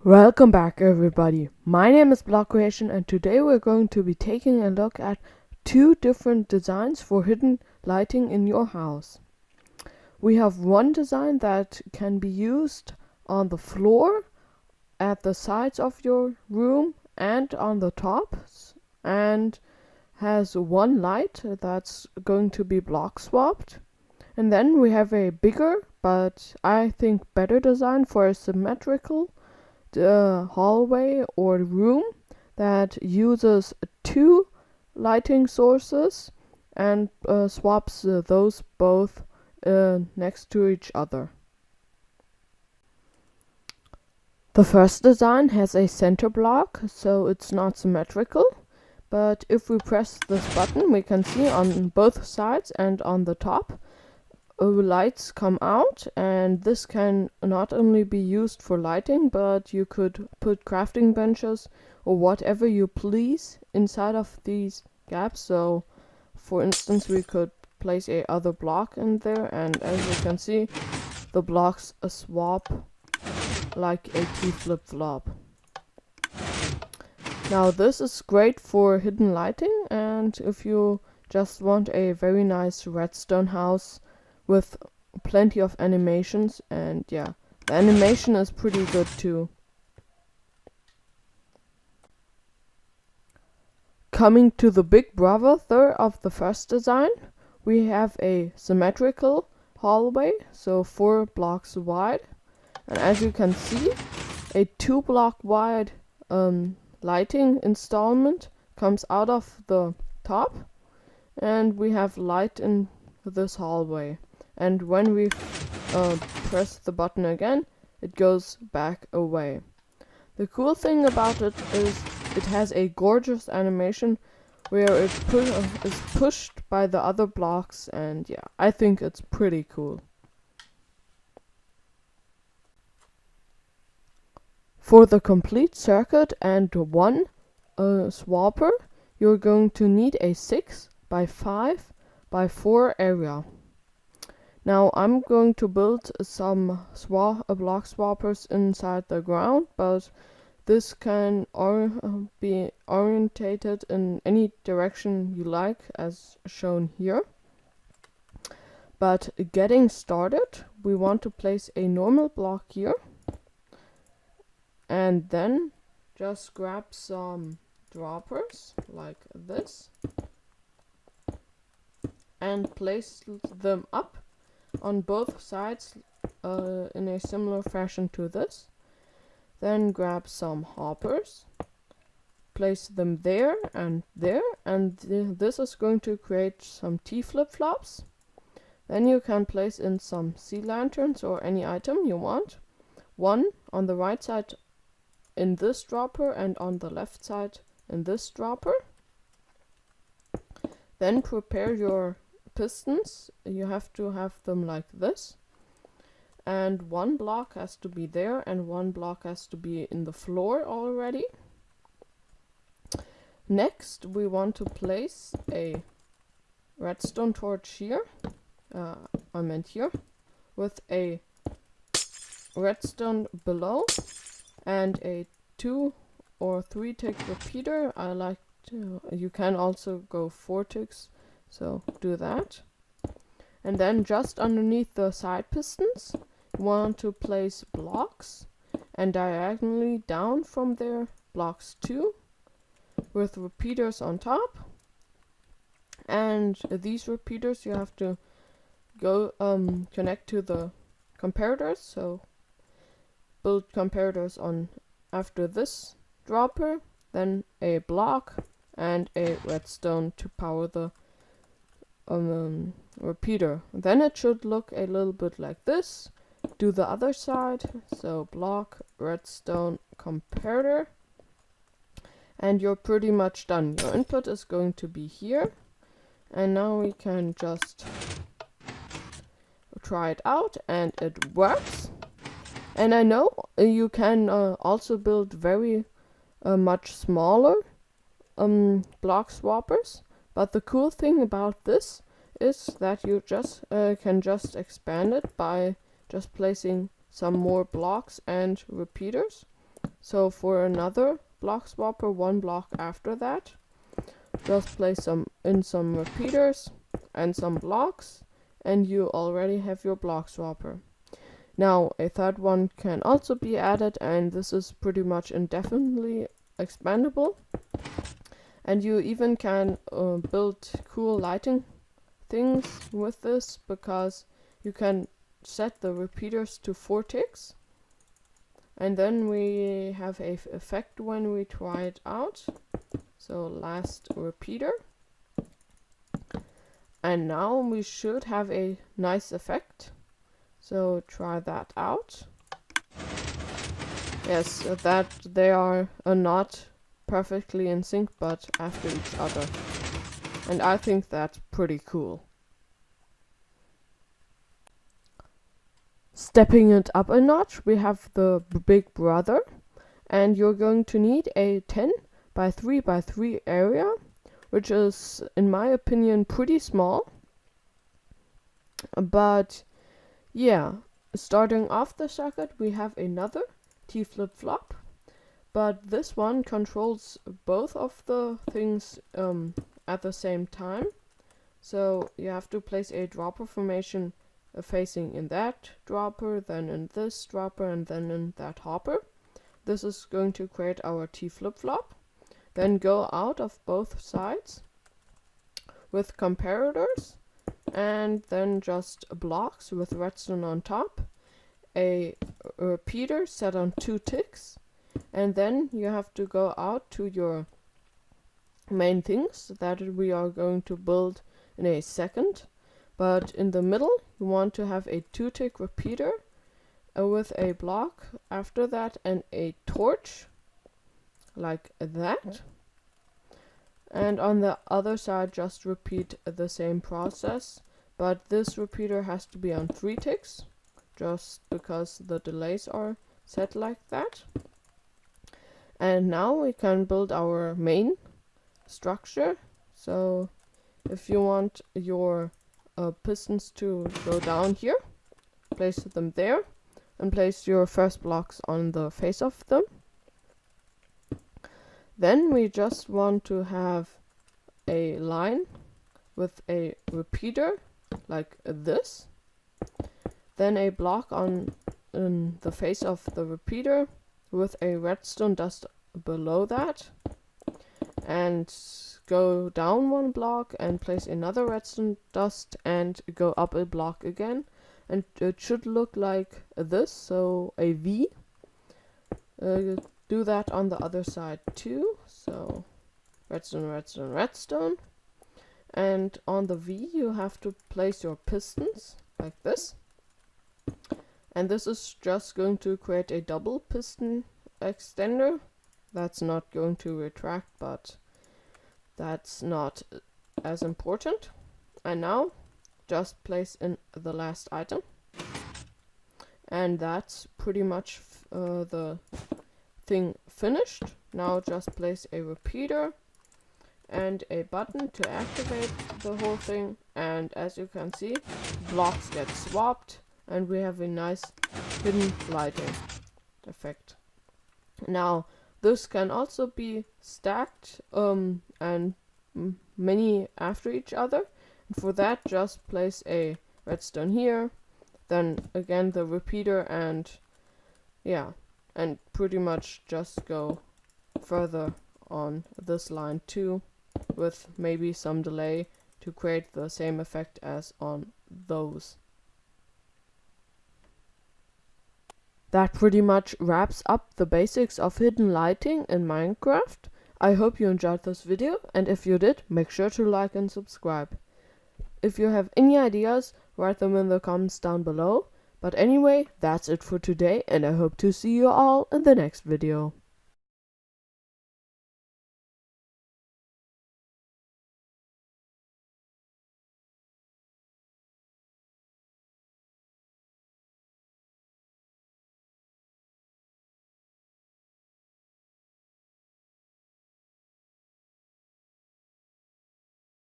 Welcome back, everybody. My name is Blockreation, and today we're going to be taking a look at two different designs for hidden lighting in your house. We have one design that can be used on the floor, at the sides of your room, and on the tops, and has one light that's going to be block swapped. And then we have a bigger, but I think better design for a symmetrical hallway or room that uses two lighting sources and swaps those both next to each other. The first design has a center block, so it's not symmetrical, but if we press this button we can see on both sides and on the top lights come out, and this can not only be used for lighting, but you could put crafting benches or whatever you please inside of these gaps. So for instance we could place a other block in there, and as you can see the blocks swap like a T flip-flop. Now this is great for hidden lighting, and if you just want a very nice redstone house with plenty of animations, and yeah, the animation is pretty good too. Coming to the big brother of the first design, we have a symmetrical hallway, so 4 blocks wide, and as you can see a 2 block wide lighting installment comes out of the top, and we have light in this hallway. And when we press the button again, it goes back away. The cool thing about it is it has a gorgeous animation where it is pushed by the other blocks, and yeah, I think it's pretty cool. For the complete circuit and one swapper, you're going to need a 6 by 5 by 4 area. Now I'm going to build some block swappers inside the ground, but this can be orientated in any direction you like, as shown here. But getting started, we want to place a normal block here, and then just grab some droppers like this and place them up on both sides in a similar fashion to this. Then grab some hoppers, place them there, and this is going to create some T flip-flops. Then you can place in some sea lanterns or any item you want. One on the right side in this dropper and on the left side in this dropper. Then prepare your pistons. You have to have them like this, and one block has to be there and one block has to be in the floor already. Next we want to place a redstone torch here, I meant here, with a redstone below and a 2 or 3 tick repeater. I like to, you can also go 4 ticks, so do that. And then just underneath the side pistons you want to place blocks, and diagonally down from there blocks 2 with repeaters on top. And these repeaters you have to go connect to the comparators, so build comparators on after this dropper, then a block and a redstone to power the repeater. Then it should look a little bit like this. Do the other side, so block, redstone, comparator, and you're pretty much done. Your input is going to be here, and now we can just try it out, and it works. And I know you can also build very much smaller block swappers, but the cool thing about this is that you just can just expand it by just placing some more blocks and repeaters. So for another block swapper, one block after that, just place some repeaters and some blocks, and you already have your block swapper. Now a third one can also be added, and this is pretty much indefinitely expandable. And you even can build cool lighting things with this, because you can set the repeaters to 4 ticks. And then we have a effect when we try it out. So last repeater. And now we should have a nice effect. So try that out. Yes, that they are not perfectly in sync, but after each other. And I think that's pretty cool. Stepping it up a notch, we have the big brother, and you're going to need a 10 by 3 by 3 area, which is, in my opinion, pretty small. But yeah, starting off the circuit, we have another T flip-flop, but this one controls both of the things at the same time. So you have to place a dropper formation facing in that dropper, then in this dropper, and then in that hopper. This is going to create our T flip-flop. Then go out of both sides with comparators, and then just blocks with redstone on top, a repeater set on 2 ticks, and then you have to go out to your main things that we are going to build in a second. But in the middle you want to have a 2-tick repeater with a block after that and a torch like that. And on the other side just repeat the same process, but this repeater has to be on 3 ticks just because the delays are set like that. And now we can build our main structure. So if you want your pistons to go down here, place them there, and place your first blocks on the face of them. Then we just want to have a line with a repeater like this, then a block on the face of the repeater with a redstone dust below that, and go down 1 block and place another redstone dust and go up a block again, and it should look like this, so a V. Do that on the other side too, so redstone, redstone, redstone, and on the V you have to place your pistons like this, and this is just going to create a double piston extender. That's not going to retract, but that's not as important. And now just place in the last item, and that's pretty much the thing finished. Now just place a repeater and a button to activate the whole thing, and as you can see, blocks get swapped and we have a nice hidden lighting effect. Now this can also be stacked and many after each other, and for that just place a redstone here, then again the repeater, and yeah, and pretty much just go further on this line too, with maybe some delay to create the same effect as on those. That pretty much wraps up the basics of hidden lighting in Minecraft. I hope you enjoyed this video, and if you did, make sure to like and subscribe. If you have any ideas, write them in the comments down below. But anyway, that's it for today, and I hope to see you all in the next video.